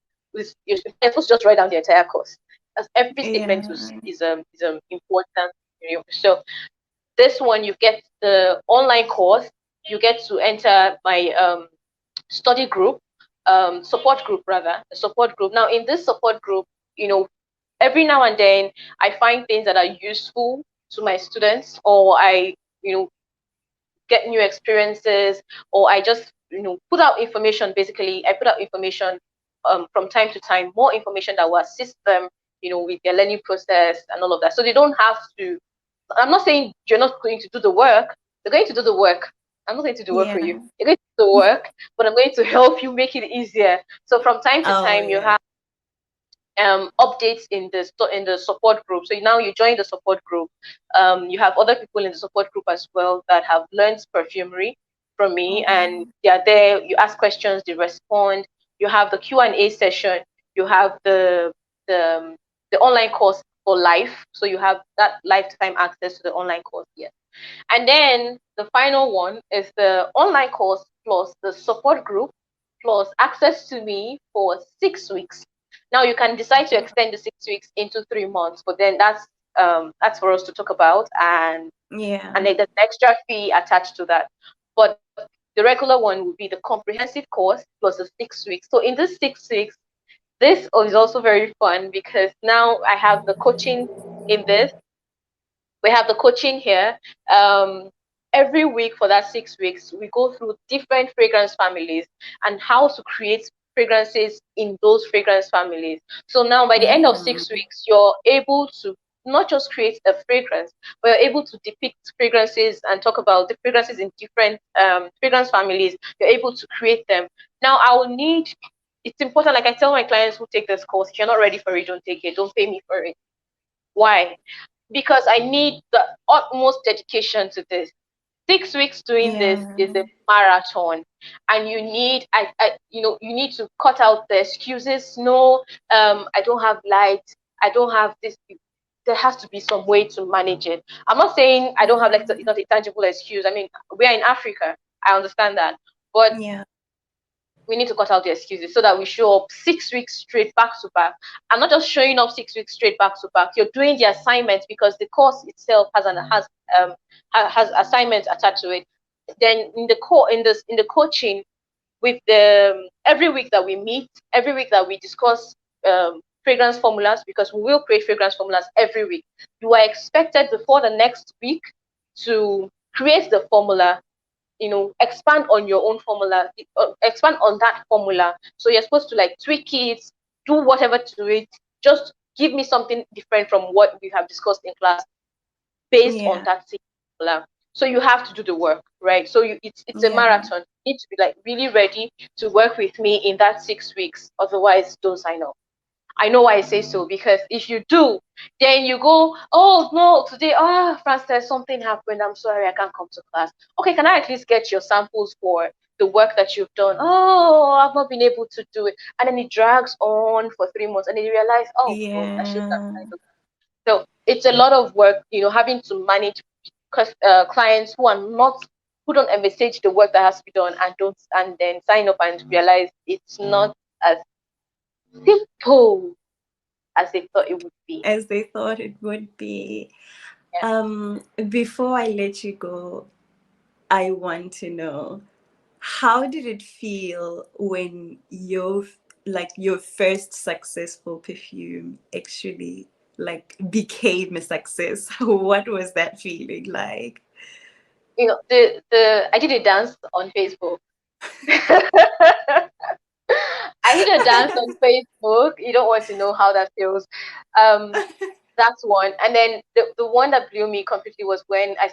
you're supposed to just write down the entire course. As every statement Yeah. is important. So this one, you get the online course, you get to enter my study group, support group rather, the support group. Now, in this support group, every now and then I find things that are useful to my students, or I, get new experiences, or I just, put out information. Basically, I put out information from time to time, more information that will assist them, with their learning process and all of that. So they don't have to. I'm not saying you're not going to do the work. They're going to do the work. I'm not going to do work for you. Yeah. You're going to do the work, but I'm going to help you make it easier. So from time to Oh, time, you yeah. have updates in the support group. So now you join the support group. You have other people in the support group as well that have learned perfumery from me, and Oh, they are there. You ask questions, they respond. You have the Q&A session. You have the the online course for life. So you have that lifetime access to the online course. Yes. And then the final one is the online course plus the support group plus access to me for 6 weeks. Now you can decide to extend the 6 weeks into 3 months, but then that's for us to talk about, and yeah. then there's an extra fee attached to that. But the regular one would be the comprehensive course plus the 6 weeks. So in this 6 weeks, this is also very fun, because now I have the coaching in this. We have the coaching here. Every week for that 6 weeks, we go through different fragrance families and how to create fragrances in those fragrance families. So now by the end of Mm. 6 weeks, you're able to not just create a fragrance, but you're able to depict fragrances and talk about the fragrances in different fragrance families. You're able to create them. Now, it's important, like I tell my clients who take this course, if you're not ready for it, don't take it. Don't pay me for it. Why? Because I need the utmost dedication to this. 6 weeks doing this Yeah. is a marathon, and you need to cut out the excuses. No, I don't have light. I don't have this. There has to be some way to manage it. I'm not saying I don't have, like, it's not a tangible excuse. I mean, we are in Africa. I understand that, but Yeah. we need to cut out the excuses so that we show up 6 weeks straight back to back. I'm not just showing up 6 weeks straight back to back. You're doing the assignments, because the course itself has assignments attached to it. Then in the coaching, with the every week that we meet, every week that we discuss fragrance formulas, because we will create fragrance formulas every week. You are expected before the next week to create the formula, expand on your own formula, expand on that formula. So you're supposed to, like, tweak it, do whatever to it, just give me something different from what we have discussed in class. based on Yeah. that thing. So you have to do the work, right? So it's a Yeah. marathon. You need to be like really ready to work with me in that 6 weeks. Otherwise, don't sign up. I know why I say so, because if you do, then you go, oh no, today, Frances, something happened. I'm sorry, I can't come to class. Okay, can I at least get your samples for the work that you've done? Oh, I've not been able to do it. And then it drags on for 3 months, and then you realize, oh God, I should have Yeah. signed up. So it's a lot of work, having to manage clients who don't envisage the work that has to be done, and then sign up and realize it's not as simple as they thought it would be. As they thought it would be. Yeah. Before I let you go, I want to know, how did it feel when your first successful perfume actually like became a success? What was that feeling like? The I did a dance on Facebook. I did a dance on Facebook. You don't want to know how that feels. Um, that's one. And then the one that blew me completely was when I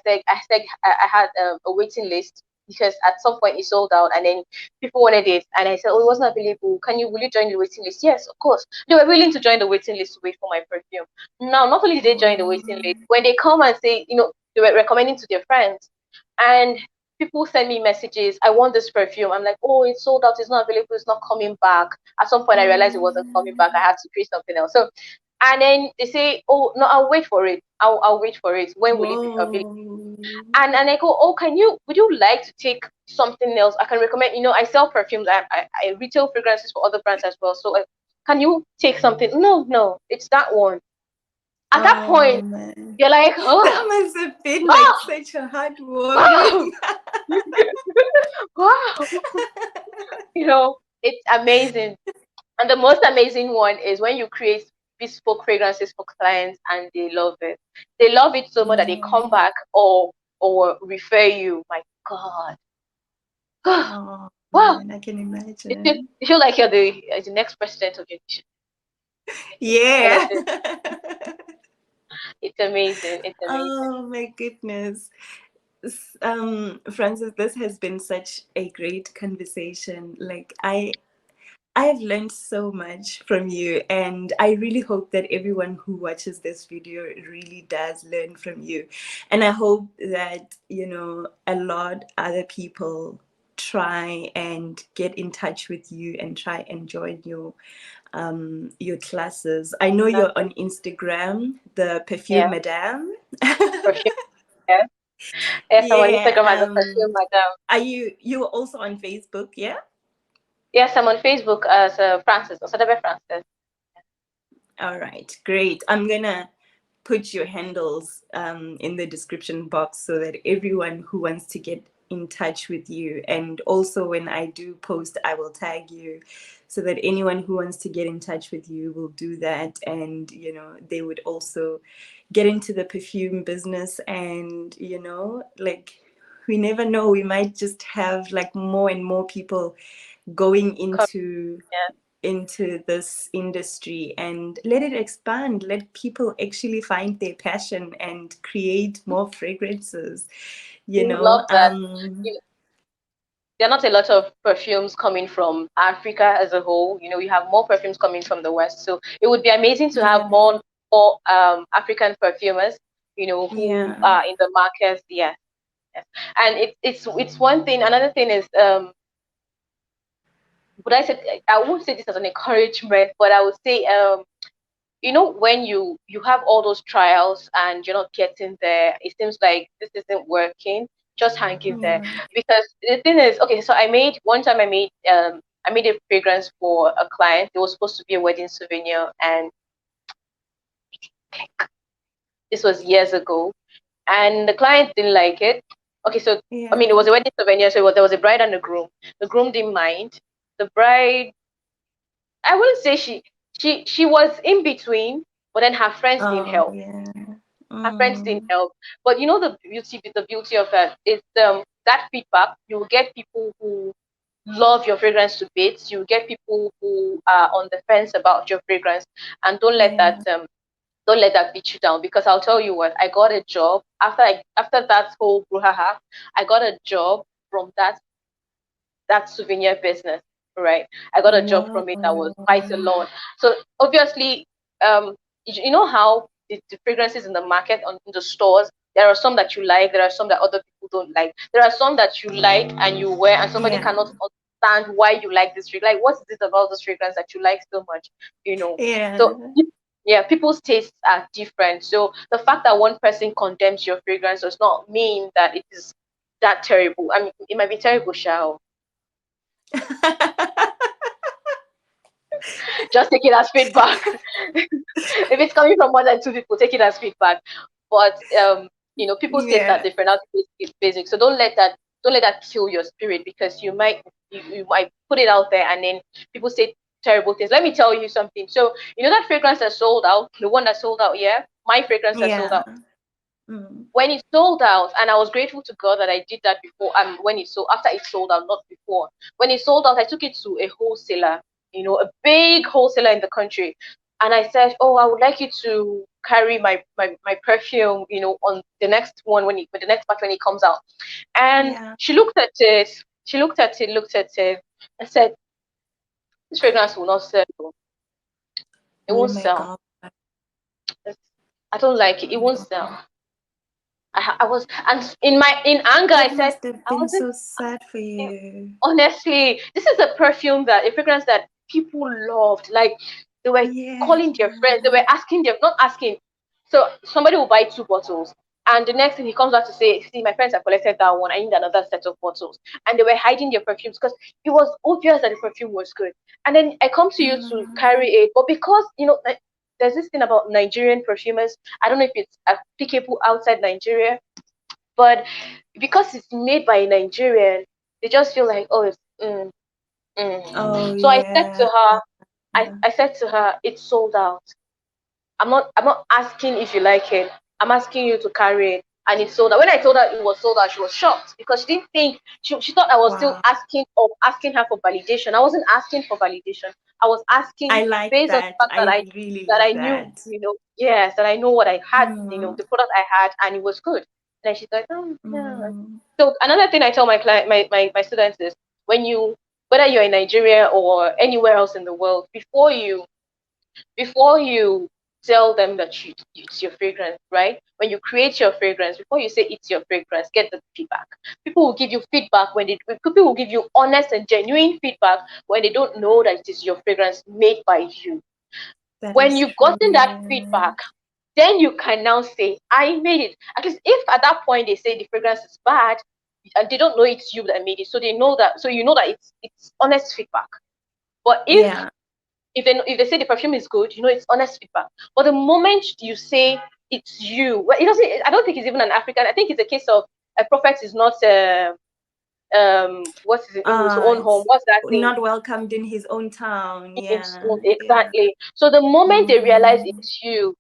had a waiting list, because at some point it sold out, and then people wanted it, and I said, oh, it wasn't available. Will you join the waiting list? Yes, of course. They were willing to join the waiting list to wait for my perfume. Now, not only did they join the waiting Wow. list, when they come and say, they were recommending to their friends, and people send me messages, I want this perfume. I'm like, oh, it's sold out, it's not available, it's not coming back. At some point I realized it wasn't coming back. I had to create something else. So, and then they say, oh no, I'll wait for it. I'll wait for it. When will it be available? Whoa. And I go, oh, would you like to take something else? I can recommend, I sell perfumes. I retail fragrances for other brands as well. So can you take something? No, no, it's that one. At that Oh point, man. you're like, That oh, must have been like wow, such a heartwarming. wow, wow. It's amazing. And the most amazing one is when you create bespoke fragrances for clients and they love it. They love it so much that they come Yeah. back or refer you. My God. Oh Wow. man, I can You feel, imagine. you feel like you're the next president of your nation. Yeah. Honestly, it's amazing. It's amazing. Oh my goodness. Francis, this has been such a great conversation. Like I have learned so much from you, and I really hope that everyone who watches this video really does learn from you. And I hope that, a lot other people try and get in touch with you and try and join your classes. I know you're Exactly. on Instagram, the Perfume Yeah. Madame. Perfume. Yeah. Yes, I'm on Yeah. Instagram as a perfume madam. Are you also on Facebook? Yeah. Yes, I'm on Facebook as Francis, Osadabe Francis. All right, great. I'm gonna put your handles in the description box so that everyone who wants to get in touch with you, and also when I do post, I will tag you so that anyone who wants to get in touch with you will do that, and they would also get into the perfume business, and like, we never know, we might just have like more and more people going Come, yeah. into this industry, and let it expand, let people actually find their passion and create more fragrances, you We would know love that. um There are not a lot of perfumes coming from Africa as a whole. We have more perfumes coming from the West. So it would be amazing to have yeah, more African perfumers, who yeah, are in the markets. Yeah. Yes. And it's one thing. Another thing is, would I say, I won't say this as an encouragement, but I would say, when you have all those trials and you're not getting there, it seems like this isn't working. Just hang in there, yeah. because the thing is, okay. So I made a fragrance for a client. It was supposed to be a wedding souvenir, and this was years ago, and the client didn't like it. Okay, so I mean, it Yeah. was a wedding souvenir, so there was a bride and a groom. The groom didn't mind. The bride, I wouldn't say she was in between, but then her friends didn't Oh help. yeah. Her friends didn't Mm, help. But the beauty of that is, that feedback. You will get people who love your fragrance to bits. You will get people who are on the fence about your fragrance, and don't let yeah. that Don't let that beat you down, because I'll tell you what, I got a job after that whole brouhaha. I got a job from that souvenir business, right? I got a job from it that was Wow. quite a lot. So obviously, you know how the fragrances in the market, on in the stores, there are some that you like, there are some that other people don't like. There are some that you like and you wear, and somebody Yeah. cannot understand why you like this fragrance. Like, what is it about this fragrance that you like so much? You know. So Yeah. yeah, people's tastes are different. So the fact that one person condemns your fragrance does not mean that it is that terrible. I mean, it might be terrible, shall just take it as feedback. If it's coming from more than two people, take it as feedback. But people's tastes are Yeah. different. That's basic. So don't let that kill your spirit, because you might put it out there and then people say terrible things. Let me tell you something. So that fragrance that sold out, the one that sold out, yeah, my fragrance that sold Yeah. out. Mm. When it sold out, and I was grateful to God that I did that before. When it sold, after it sold out, not before. When it sold out, I took it to a wholesaler, a big wholesaler in the country, and I said, "Oh, I would like you to carry my perfume, on the next one when the next batch when it comes out." And Yeah. she looked at it, looked at it, and said, "This fragrance will not sell. It Oh won't my sell. God. I don't like it. It won't sell." I was, and in anger, I That said, must have I been wasn't. so sad for you. Honestly, this is a fragrance that people loved. Like, they were Yeah. calling their friends, they were asking them, not asking. So somebody will buy two bottles, and the next thing he comes back to say, "See, my friends have collected that one. I need another set of bottles." And they were hiding their perfumes because it was obvious that the perfume was good. And then I come to you to Mm. carry it, but because like, there's this thing about Nigerian perfumers. I don't know if it's applicable outside Nigeria, but because it's made by a Nigerian, they just feel like, oh, it's Oh So I said to yeah. her, I said to her, it's sold out. I'm not asking if you like it. I'm asking you to carry it. And it's sold out. When I told her it was sold out, she was shocked because she didn't think she thought I was still Wow. asking her for validation. I wasn't asking for validation. I was asking I like based on that. the fact that I I really that love I knew, that. yes, that I know what I had, Mm. the product I had, and it was good. And then she's like, oh yeah. Mm. So another thing I tell my client, my students is, when whether you're in Nigeria or anywhere else in the world, before you tell them that it's your fragrance, right? When you create your fragrance, before you say it's your fragrance, get the feedback. People will give you feedback people will give you honest and genuine feedback when they don't know that it is your fragrance made by you. That When is you've gotten that true. feedback, then you can now say, I made it. At least if at that point they say the fragrance is bad, and they don't know it's you that made it, so you know that it's honest feedback. But Yeah. if they say the perfume is good, it's honest feedback. But the moment you say it's you, well, it doesn't. I don't think it's even an African. I think it's a case of a prophet is not. What is it in his own home? It's What's that thing? not welcomed in his own town. In his Yeah. own, Yeah. exactly. So the moment they realize Mm. it's you,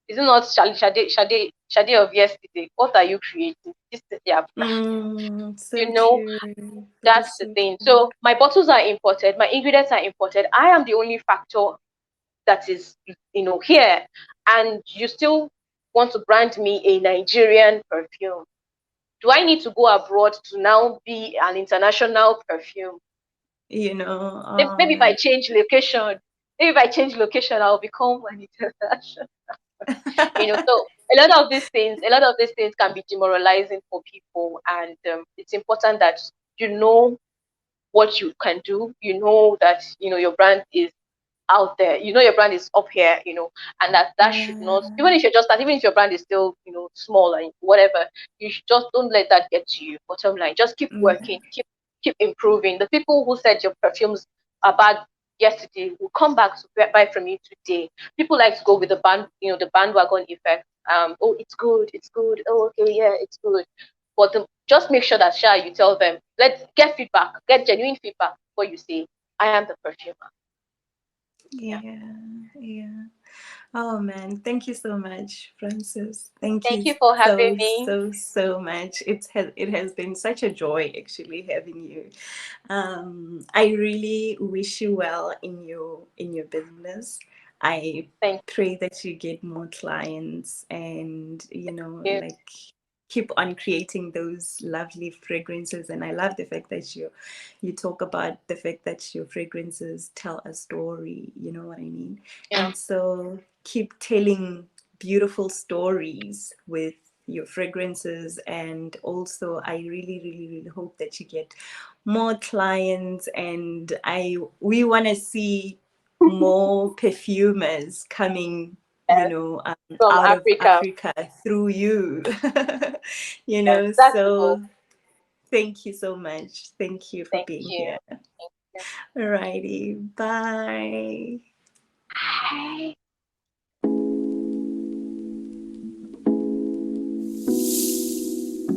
is it not Shade of yesterday? What are you creating? Yeah, Mm. you So know true. That that's is the so thing. true. So my bottles are imported, my ingredients are imported. I am the only factor that is here, and you still want to brand me a Nigerian perfume. Do I need to go abroad to now be an international perfume? Maybe if I Yeah. change location, I'll become an international. So a lot of these things can be demoralizing for people, and it's important that you know what you can do. You know that your brand is out there. Your brand is up here, and that should Yeah. not, even if you're just that, even if your brand is still, small and whatever, you should just don't let that get to you. Bottom line, just keep Yeah. working, keep improving. The people who said your perfumes are bad yesterday will come back to buy from you today. People like to go with the bandwagon effect. Oh, it's good, it's good. Oh, okay, yeah, it's good. But just make sure that you tell them, let's get feedback, get genuine feedback before you say, I am the perfumer. Yeah. Yeah. Yeah. Oh man, thank you so much, Francis. Thank Thank you you for having so me. so so much. It has been such a joy actually having you. I really wish you well in your business. I Thank pray that you get more clients and, you. like keep on creating those lovely fragrances. And I love the fact that you talk about the fact that your fragrances tell a story, you know what I mean? Yeah. And so keep telling beautiful stories with your fragrances. And also I really, really, really hope that you get more clients, and we want to see more perfumers coming, Yes. From out of Africa. Africa through you. Yes, that's the goal. So thank you so much. Thank you for Thank being you. here. Thank you. Alrighty, bye. Bye.